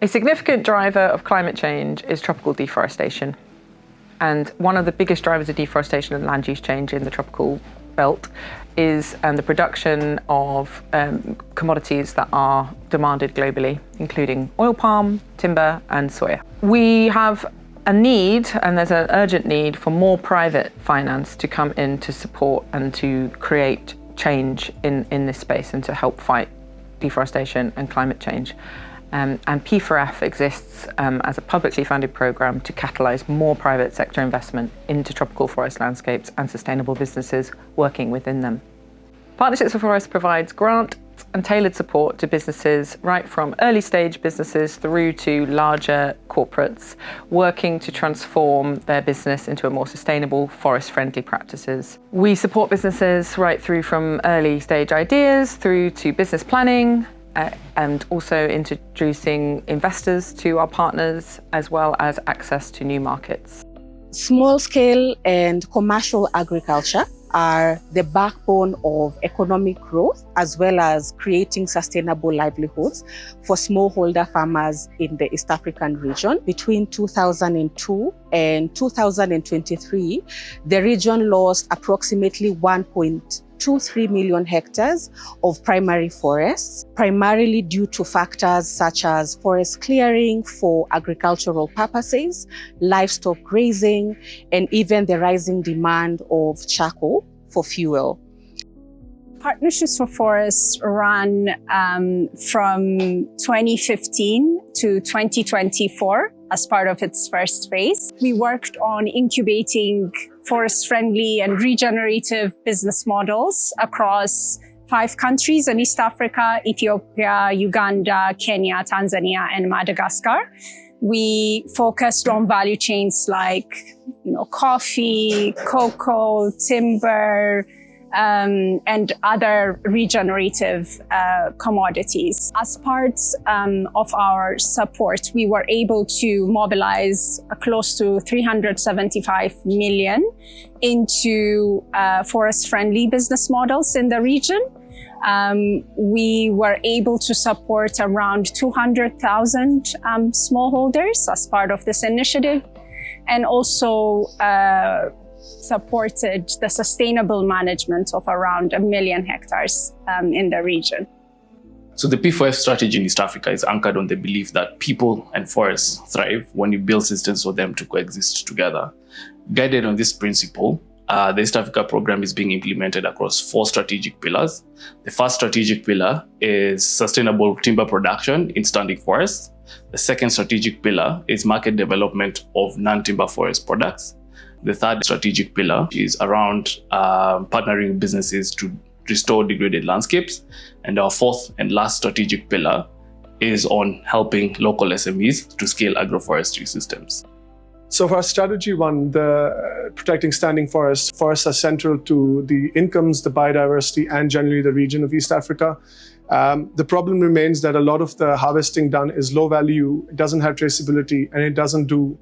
A significant driver of climate change is tropical deforestation. And one of the biggest drivers of deforestation and land use change in the tropical belt is the production of commodities that are demanded globally, including oil palm, timber, and soya. We have a need, and there's an urgent need, for more private finance to come in to support and to create change in this space and to help fight deforestation and climate change. And P4F exists as a publicly funded programme to catalyse more private sector investment into tropical forest landscapes and sustainable businesses working within them. Partnerships for Forests provides grant and tailored support to businesses, right from early stage businesses through to larger corporates, working to transform their business into a more sustainable, forest-friendly practices. We support businesses right through from early stage ideas through to business planning, and also introducing investors to our partners, as well as access to new markets. Small-scale and commercial agriculture are the backbone of economic growth, as well as creating sustainable livelihoods for smallholder farmers in the East African region. Between 2002 and 2023, the region lost approximately 1.23 million hectares of primary forests, primarily due to factors such as forest clearing for agricultural purposes, livestock grazing, and even the rising demand of charcoal for fuel. Partnerships for Forests ran from 2015 to 2024 as part of its first phase. We worked on incubating forest-friendly and regenerative business models across 5 countries in East Africa: Ethiopia, Uganda, Kenya, Tanzania, and Madagascar. We focused on value chains like coffee, cocoa, timber, and other regenerative commodities. As part of our support, we were able to mobilize close to 375 million into forest-friendly business models in the region. We were able to support around 200,000 smallholders as part of this initiative, and also supported the sustainable management of around 1 million hectares in the region. So the P4F strategy in East Africa is anchored on the belief that people and forests thrive when you build systems for them to coexist together. Guided on this principle, the East Africa program is being implemented across 4 strategic pillars. The first strategic pillar is sustainable timber production in standing forests. The second strategic pillar is market development of non-timber forest products. The third strategic pillar is around partnering businesses to restore degraded landscapes. And our fourth and last strategic pillar is on helping local SMEs to scale agroforestry systems. So for strategy 1, the protecting standing forests are central to the incomes, the biodiversity, and generally the region of East Africa. The problem remains that a lot of the harvesting done is low value, it doesn't have traceability, and it doesn't do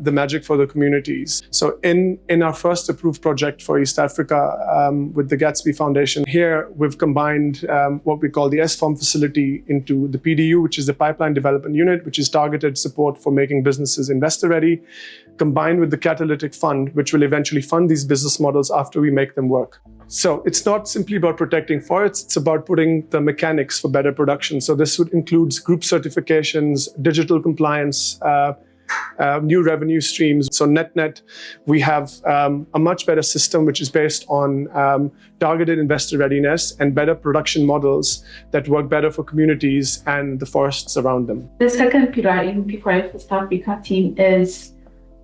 the magic for the communities. So in our first approved project for East Africa with the Gatsby Foundation, here we've combined what we call the S-Farm facility into the PDU, which is the Pipeline Development Unit, which is targeted support for making businesses investor ready, combined with the Catalytic Fund, which will eventually fund these business models after we make them work. So it's not simply about protecting forests, it's about putting the mechanics for better production. So this would include group certifications, digital compliance, new revenue streams. So net, we have a much better system which is based on targeted investor readiness and better production models that work better for communities and the forests around them. The second pillar in P4F East Africa team is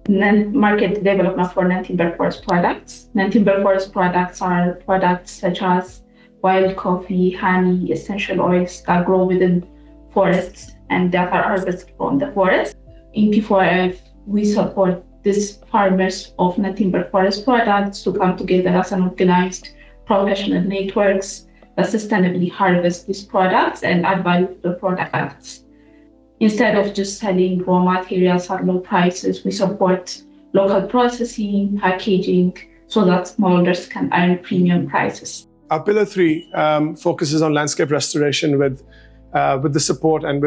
market development for non-timber forest products. Non-timber forest products are products such as wild coffee, honey, essential oils that grow within forests and that are harvested from the forest. In P4F, we support these farmers of non-timber forest products to come together as an organized professional networks that sustainably harvest these products and add value to the products. Instead of just selling raw materials at low prices, we support local processing, packaging, so that smallholders can earn premium prices. Our pillar 3 focuses on landscape restoration with with the support and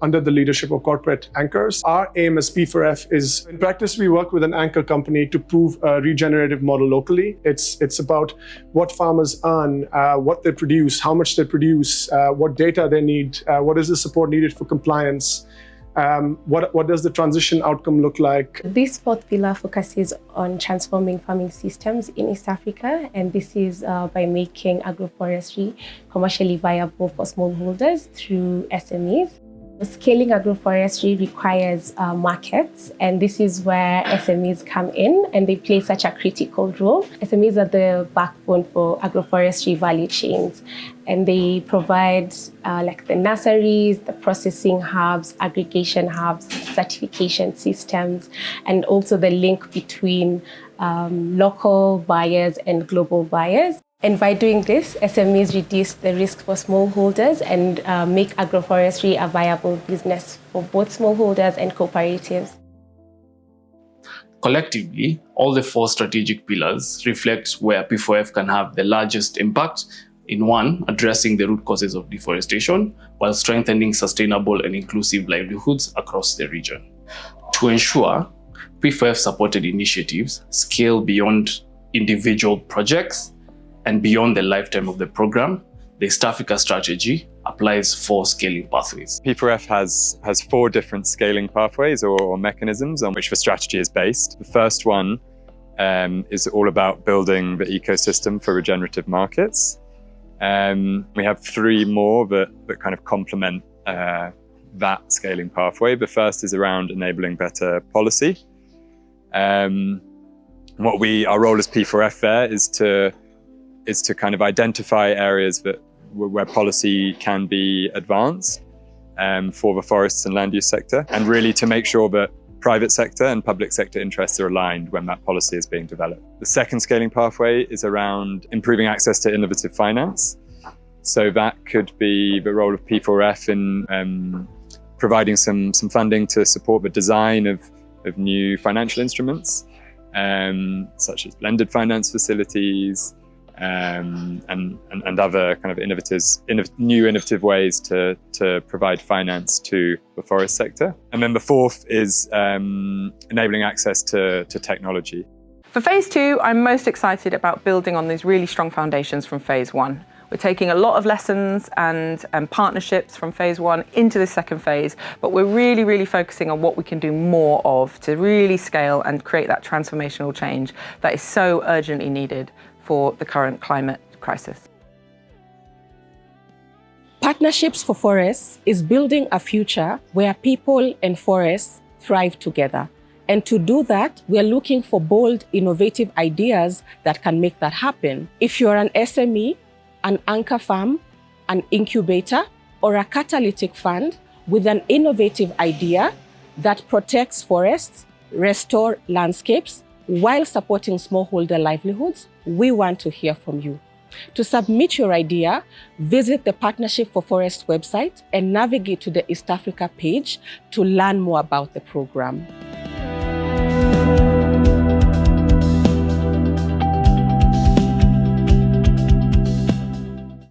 under the leadership of corporate anchors. Our aim as P4F is, in practice, we work with an anchor company to prove a regenerative model locally. It's about what farmers earn, what they produce, how much they produce, what data they need, what is the support needed for compliance. What does the transition outcome look like? This fourth pillar focuses on transforming farming systems in East Africa, and this is by making agroforestry commercially viable for smallholders through SMEs. Scaling agroforestry requires markets, and this is where SMEs come in, and they play such a critical role. SMEs are the backbone for agroforestry value chains, and they provide like the nurseries, the processing hubs, aggregation hubs, certification systems, and also the link between local buyers and global buyers. And by doing this, SMEs reduce the risk for smallholders and make agroforestry a viable business for both smallholders and cooperatives. Collectively, all the 4 strategic pillars reflect where P4F can have the largest impact in 1, addressing the root causes of deforestation, while strengthening sustainable and inclusive livelihoods across the region. To ensure P4F-supported initiatives scale beyond individual projects and beyond the lifetime of the program, the East Africa strategy applies 4 scaling pathways. P4F has 4 different scaling pathways or mechanisms on which the strategy is based. The first one is all about building the ecosystem for regenerative markets. We have 3 more that kind of complement that scaling pathway. The first is around enabling better policy. Our role as P4F there is to kind of identify areas where policy can be advanced for the forests and land use sector, and really to make sure that private sector and public sector interests are aligned when that policy is being developed. The second scaling pathway is around improving access to innovative finance. So that could be the role of P4F in providing some funding to support the design of new financial instruments, such as blended finance facilities, and other kind of new innovative ways to provide finance to the forest sector. And then the fourth is enabling access to technology. For phase 2, I'm most excited about building on these really strong foundations from phase 1. We're taking a lot of lessons and partnerships from phase 1 into the second phase, but we're really, really focusing on what we can do more of to really scale and create that transformational change that is so urgently needed for the current climate crisis. Partnerships for Forests is building a future where people and forests thrive together. And to do that, we are looking for bold, innovative ideas that can make that happen. If you're an SME, an anchor farm, an incubator, or a catalytic fund with an innovative idea that protects forests, restore landscapes, while supporting smallholder livelihoods, we want to hear from you. To submit your idea, visit the Partnership for Forests website and navigate to the East Africa page to learn more about the program.